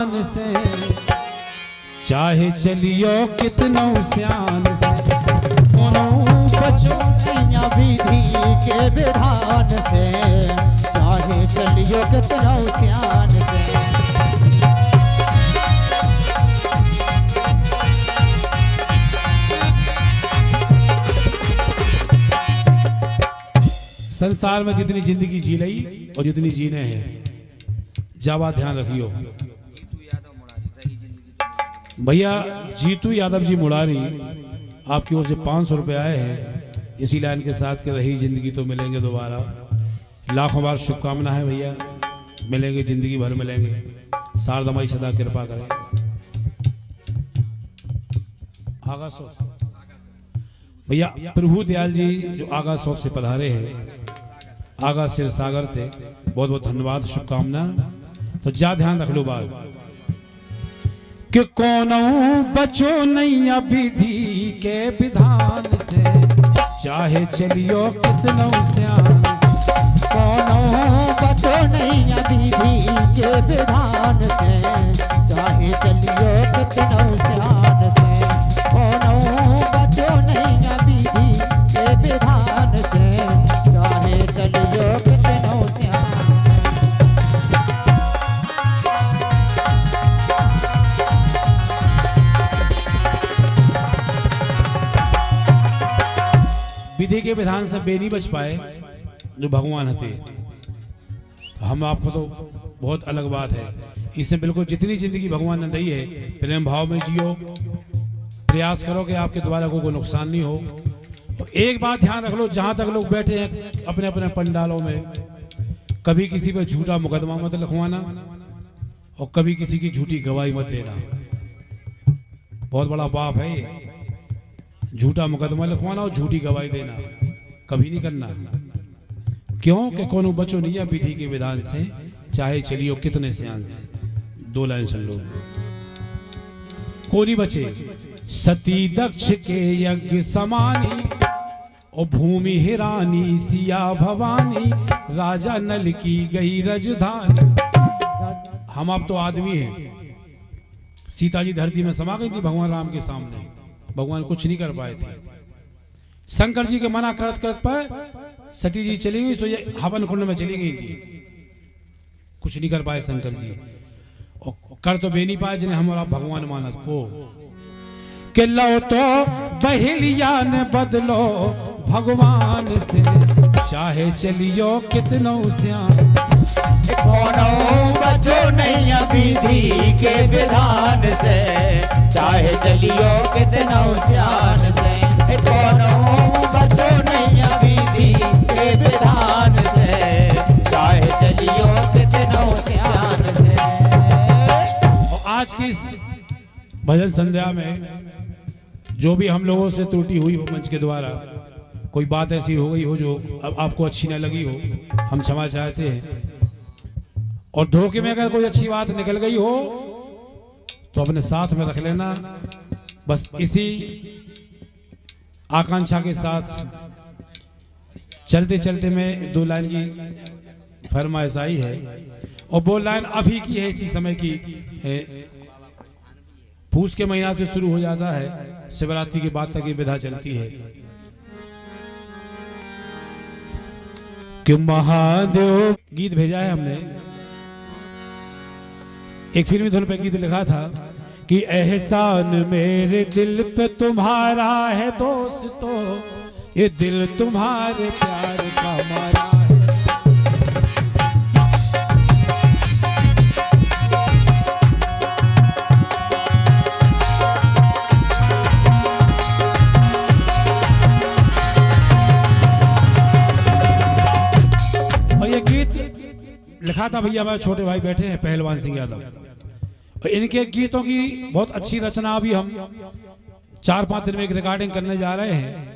से चाहे चलियो कितनो सियान से बचो नैया विधि के विधान से चाहे चलियो कितनो सियान से। संसार में जितनी जिंदगी जी ली और जितनी जीने हैं जावा ध्यान रखियो। भैया जीतू यादव जी मुरारी आपकी ओर से 500 रुपये आए हैं इसी लाइन के साथ कि रही जिंदगी तो मिलेंगे दोबारा। लाखों बार शुभकामना है भैया, मिलेंगे जिंदगी भर मिलेंगे। शारदा माई सदा कृपा करें। आगा सो भैया प्रभु दयाल जी जो आगा शॉप से पधारे हैं, आगा सिर सागर से बहुत बहुत धन्यवाद, शुभकामना। तो जा ध्यान रख लो बात कि कौन बचो नैया विधि के विधान से चाहे चलियो कितनो सियान से। कौन बचो नैया विधि के विधान से चाहे चलियो कितनो सियान से। कौन बचो नैया विधि के विधान से चाहे चलियो कितनो सियान। विधि के विधान से बे नहीं बच पाए जो भगवान हते। हम आपको तो बहुत अलग बात है, इससे बिल्कुल जितनी जिंदगी भगवान ने दी है प्रेम भाव में जियो, प्रयास करो कि आपके द्वारा कोई नुकसान नहीं हो। तो एक बात ध्यान रख लो, जहां तक लोग बैठे हैं अपने अपने पंडालों में, कभी किसी पे झूठा मुकदमा मत लिखवाना और कभी किसी की झूठी गवाही मत देना। बहुत बड़ा पाप है ये, झूठा मुकदमा लिखवाना और झूठी गवाही देना कभी नहीं करना। क्यों कि कोनो बचो नहीं है विधि के विधान से चाहे चलियो कितने सियान से। 2 लाइन सुन लो। कोनी बचे सती दक्ष के यज्ञ समानी और भूमि हिरानी सिया भवानी राजा नल की गई रजधानी। हम आप तो आदमी हैं, सीता जी धरती में समा गई थी भगवान राम के सामने, भगवान कुछ नहीं कर पाए थे। शंकर जी के मना करत करत पाए सती जी चली गई, तो ये हवन कुंड में चली गई थी, कुछ नहीं कर पाए शंकर जी। और कर तो बे नहीं पाए जिन्हें हमारा भगवान मानत को कि लो तो बहेलिया ने बदलो भगवान से चाहे चलियो कितनो सियान। कौनो बचो नैया विधि के विधान से चाहे चलियो कितनो सियान से। कौनो बचो नैया विधि के विधान से चाहे चलियो कितनो सियान से। और आज की इस भजन संध्या में जो भी हम लोगों से त्रुटि हुई हो मंच के द्वारा, कोई बात ऐसी हो गई हो जो अब आपको अच्छी न लगी हो, हम क्षमा चाहते हैं। और धोखे में अगर कोई अच्छी बात निकल गई हो तो अपने साथ में रख लेना। बस इसी आकांक्षा के साथ चलते चलते में 2 लाइन की फरमाइश आई है और वो लाइन अभी की है, इसी समय की है। पूस के महीना से शुरू हो जाता है, शिवरात्रि के बाद तक ये विधा चलती है कि महादेव गीत भेजा है हमने, एक फिल्मी धुन पे गीत लिखा था कि एहसान मेरे दिल पे तुम्हारा है दोस्तों, ये दिल तुम्हारे प्यार का मारा है। और ये गीत लिखा था भैया हमारे छोटे भाई बैठे हैं पहलवान सिंह यादव, और इनके गीतों की बहुत अच्छी रचना अभी हम 4-5 दिन में एक रिकॉर्डिंग करने जा रहे हैं।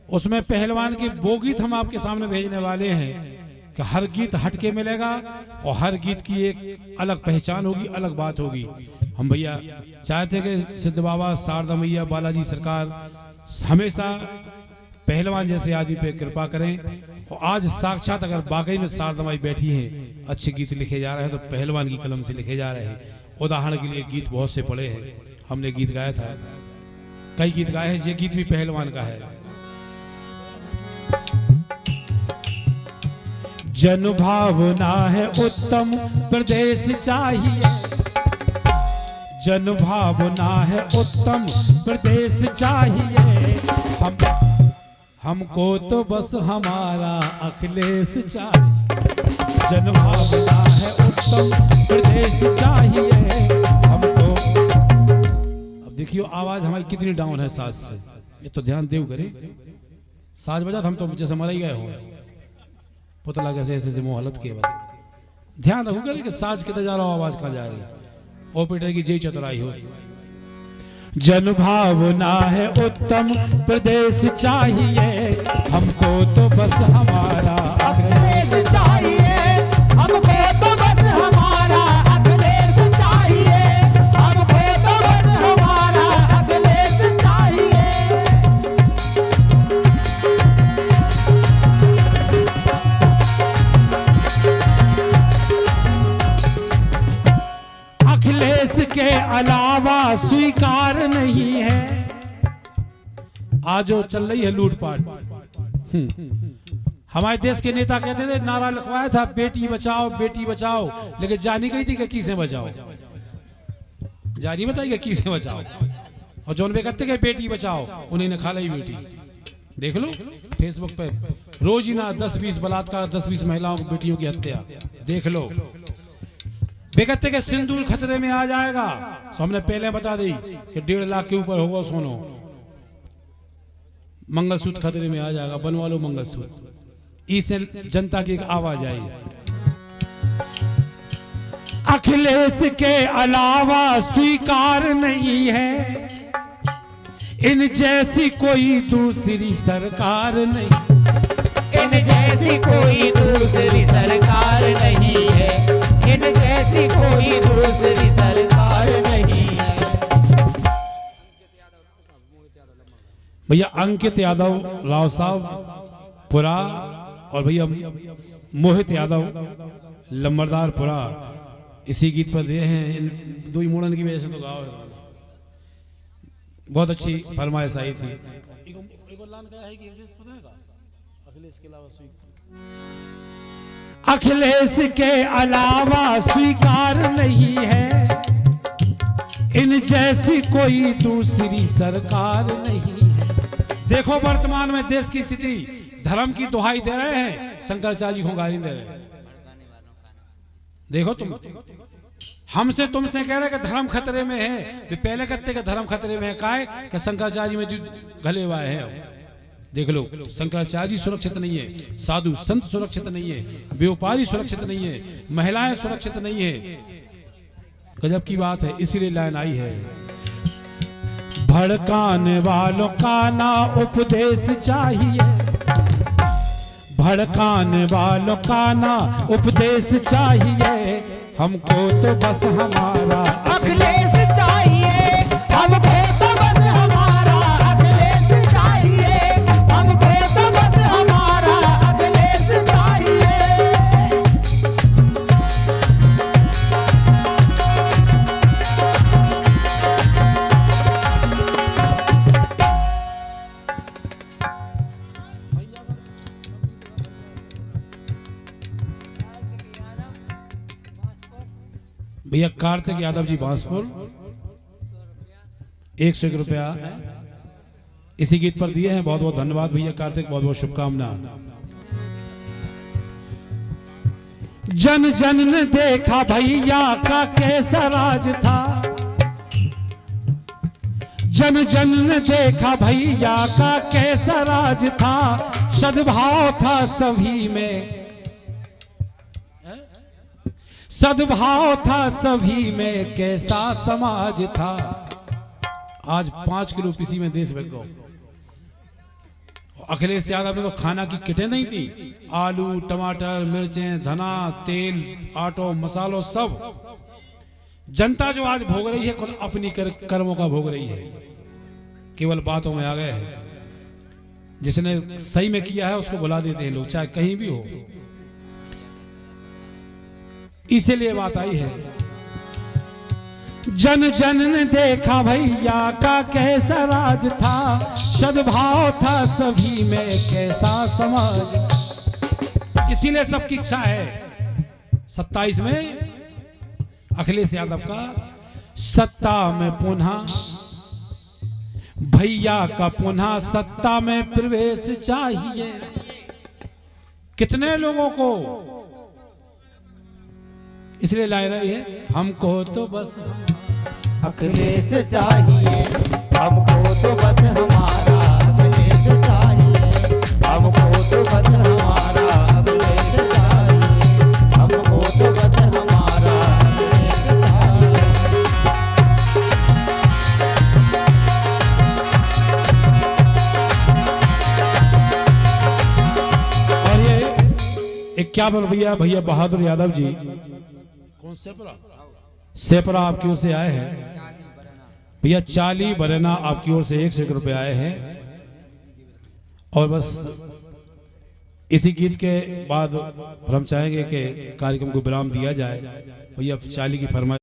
उसमें पहलवान के वो गीत हम आपके सामने भेजने वाले हैं कि हर गीत हटके मिलेगा और हर गीत की एक अलग पहचान होगी, अलग बात होगी। हम भैया चाहते कि सिद्ध बाबा, शारदा मैया, बालाजी सरकार हमेशा पहलवान जैसे आदमी पे कृपा करें। और आज साक्षात अगर वाकई में शारदा माई बैठी हैं, अच्छे गीत लिखे जा रहे हैं तो पहलवान की कलम से लिखे जा रहे हैं। उदाहरण के लिए गीत बहुत से पढ़े हैं, हमने गीत गाया था, कई गीत गाए हैं, ये गीत भी पहलवान का है। जन भावना है उत्तम प्रदेश चाहिए, जन भावना है उत्तम प्रदेश चाहिए, हमको तो बस हमारा अखिलेश चाहिए। जन भावना है उत्तम प्रदेश चाहिए हमको। अब देखियो आवाज हमारी कितनी डाउन है साज से, ये तो ध्यान देव करे। साज बजा हम तो जैसे मर ही गए हो, पुतला कैसे ऐसे मुंह हालत के बाद ध्यान रखो करे कि साज कितना जा रहा हो, आवाज कहाँ जा रही है, ऑपरेटर की जय चतुराई हो। जन भावना है उत्तम प्रदेश चाहिए, हमको तो बस हमारा अखिलेश चाहिए, हमको तो बस हमारा अखिलेश चाहिए, हमको तो बस हमारा अखिलेश चाहिए। अखिलेश के अलावा स्वीकार नहीं है। आज जो चल रही है लूटपाट, हमारे देश के नेता कहते थे, नारा लिखवाया था बेटी बचाओ बेटी बचाओ, लेकिन जानी गई थी कि किसे बचाओ, जानी बताई कि किसे बचाओ। और जोन पे कहते हैं बेटी बचाओ, उन्हें खा ली बेटी। देख लो फेसबुक पे रोज ही ना 10-20 बलात्कार, 10-20 महिलाओं की बेटियों की हत्या देख लो। बेकते के सिंदूर खतरे में आ जाएगा, तो हमने पहले बता दी कि 1.5 लाख के ऊपर होगा सोनो। मंगलसूत्र खतरे में आ जाएगा, बनवा लो मंगलसूत्र। इससे जनता की एक आवाज आई, अखिलेश के अलावा स्वीकार नहीं है, इन जैसी कोई दूसरी सरकार नहीं, इन जैसी कोई दूसरी सरकार नहीं है, इन जैसी कोई दूसरी सरकार नहीं है। भैया अंकित यादव राव साहब पुरा और भैया मोहित यादव लंबरदारपुरा इसी गीत पर दिए हैं। इन दो ही मुड़न की वजह से तो गाँव है, बहुत अच्छी फरमाइश आई थी। अखिलेश के अलावा स्वीकार नहीं है, इन जैसी कोई दूसरी सरकार नहीं है। देखो वर्तमान में देश की स्थिति, धर्म की दुहाई दे रहे हैं, शंकराचार्य जी को गाली दे रहे हैं। देखो तुम, हमसे तुमसे कह रहे कि धर्म खतरे में है, वे पहले कहते कि धर्म खतरे में है, काहे कि शंकराचार्य में जो घले हुए हैं। देख लो शंकराचार्य जी सुरक्षित नहीं है, साधु संत सुरक्षित नहीं है, व्यापारी सुरक्षित नहीं है, महिलाएं सुरक्षित नहीं है। गजब की बात है, इसीलिए लाइन आई है, भड़काने वालों का ना उपदेश चाहिए, भड़काने वालों का ना उपदेश चाहिए, हमको तो बस हमारा अखिलेश चाहिए, हमको तो बस हमारा अखिलेश चाहिए, हमको तो बस हमारा अखिलेश चाहिए। भैया कार्तिक यादव जी बांसपुर 101 रुपया इसी गीत पर दिए हैं, बहुत बहुत धन्यवाद भैया कार्तिक, बहुत बहुत शुभकामना। जन जन ने देखा भैया का कैसा राज था, जन जन ने देखा भैया का कैसा राज था, सद्भाव था सभी में, सद्भाव था सभी में, कैसा समाज था। आज 5 किलो पीसी में देश बिक गो। अखिलेश यादव में तो खाना की किटें नहीं थी, आलू टमाटर मिर्चें धना तेल आटो मसालों सब। जनता जो आज भोग रही है खुद अपनी कर्मों का भोग रही है, केवल बातों में आ गए हैं। जिसने सही में किया है उसको बुला देते हैं लोग, चाहे कहीं भी हो। इसीलिए बात आई है जन जन ने देखा भैया का कैसा राज था, सद्भाव था सभी में कैसा समाज। इसीलिए सबकी इच्छा है 27 में अखिलेश यादव का सत्ता में पुनः, भैया का पुनः सत्ता में प्रवेश चाहिए। कितने लोगों को इसलिए ला रही है, हमको तो बस अखिलेश चाहिए, हमको तो बस हमारा अखिलेश चाहिए, हमको तो बस हमारा अखिलेश चाहिए, हमको तो बस हमारा अखिलेश चाहिए। और ये एक क्या बोल भैया, भैया बहादुर यादव जी, कौन सेपरा आपकी ओर से आए हैं भैया, 40 बरेना आपकी ओर से 100 रुपए आए हैं। और बस इसी गीत के बाद हम चाहेंगे कि कार्यक्रम को विराम दिया जाए। भैया 40 की फरमाइश